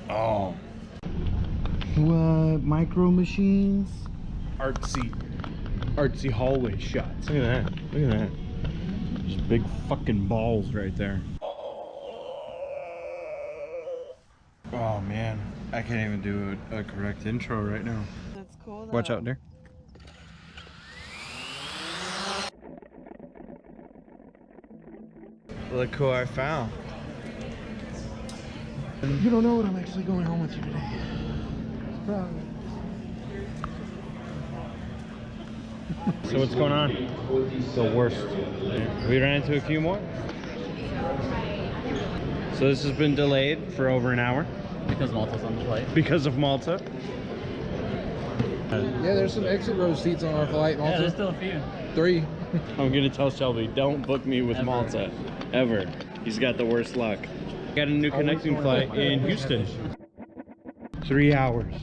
Oh. What? Micro machines? Artsy hallway shots. Look at that. Look at that. Just big fucking balls right there. Oh man, I can't even do a correct intro right now. That's cool though. Watch out there. Look who I found. You don't know what I'm actually going home with you today. So what's going on? The worst. We ran into a few more. So this has been delayed for over an hour. Because Malta's on the flight. Because of Malta. Yeah, there's some exit row seats on our flight. Malta. Yeah, there's still a few. 3. I'm gonna tell Shelby, don't book me with Malta. Ever. He's got the worst luck. Got a new connecting flight in Houston. 3 hours.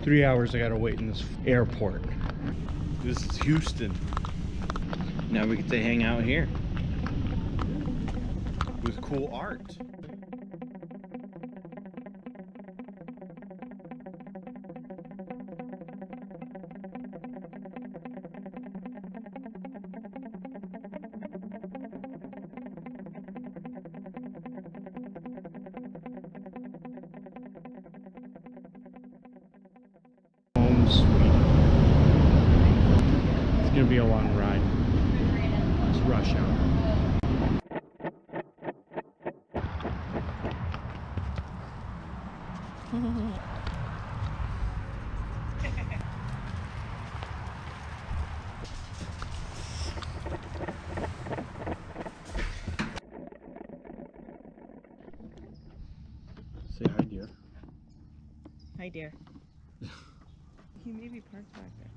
3 hours I gotta wait in this airport. This is Houston. Now we get to hang out here with cool art. Home sweet. It's gonna be a long ride. It's rush hour. Say hi, dear. Hi, dear. He may be parked back there.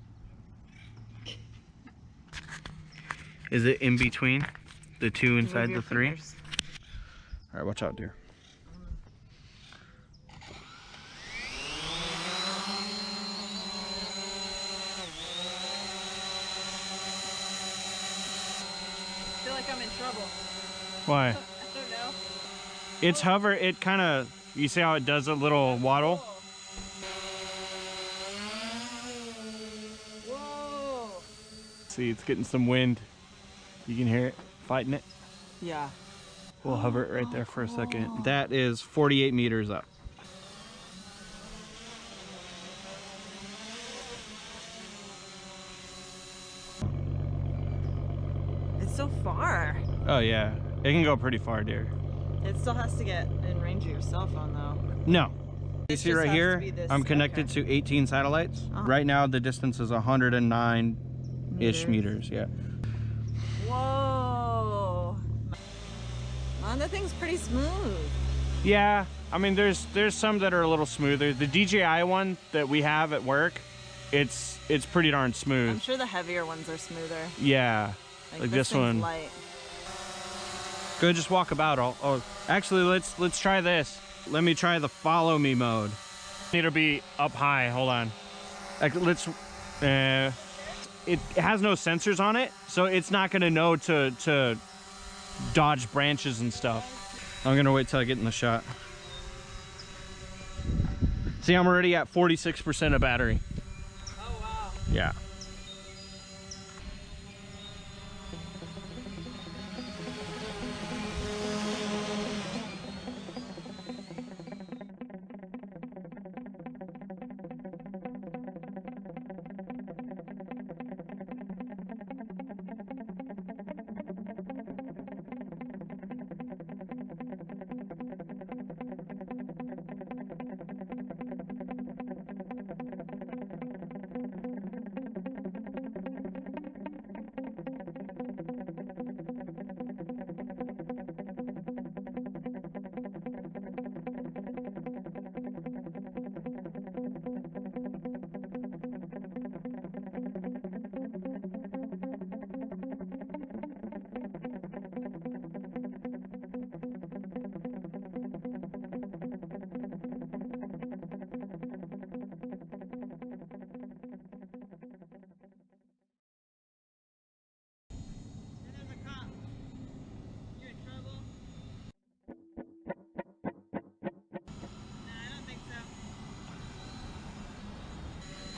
Is it in between the two inside Move your the 3? fingers. All right, watch out, dear. I feel like I'm in trouble. Why? I don't know. It's hover. It kind of. You see how it does a little waddle? Whoa. See, it's getting some wind. You can hear it fighting it. Yeah. We'll hover it right there for a second. That is 48 meters up. It's so far. Oh yeah, it can go pretty far, dear. It still has to get in range of your cell phone though. No. You This see just right has to here, be this- I'm connected to 18 satellites. Right now, the distance is 109-ish meters. Yeah. Whoa. Man, that thing's pretty smooth. Yeah, I mean, there's some that are a little smoother. The DJI one that we have at work, it's pretty darn I'm smooth. sure the heavier ones are smoother. Yeah, like this thing's one. light. Go just walk about. Oh, actually, let's try this. Let me try the follow me mode. It'll be up high. Hold on. Like, let's. It has no sensors on it, so it's not gonna know to dodge branches and stuff. I'm gonna wait till I get in the shot. See, I'm already at 46% of battery. Oh wow. Yeah.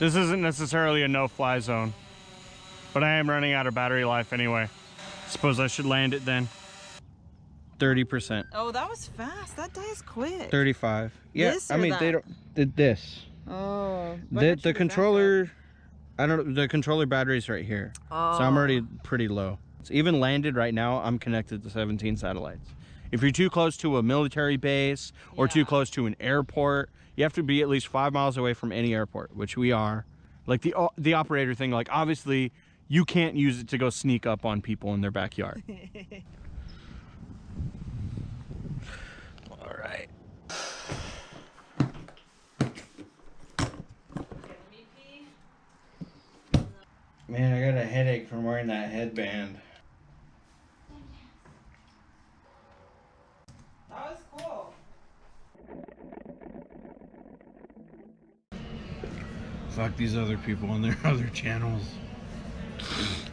This isn't necessarily a no-fly zone, but I am running out of battery life anyway. Suppose I should land it then. 30%. Oh, that was fast. That dies quick. 35. Yeah, This I or mean, that? they don't, this. Oh. The controller, I don't know, the controller battery's right here. Oh. So I'm already pretty low. It's even landed right now, I'm connected to 17 satellites. If you're too close to a military base or too close to an airport, you have to be at least 5 miles away from any airport, which we are. Like the operator thing, like obviously you can't use it to go sneak up on people in their backyard. All right. Man, I got a headache from wearing that headband. That was cool. Fuck these other people on their other channels.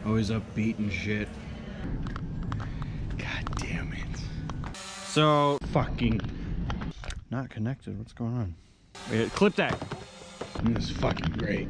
Always upbeat and shit. God damn it. So, fucking not connected. What's going on? Wait, clip that. This is fucking great.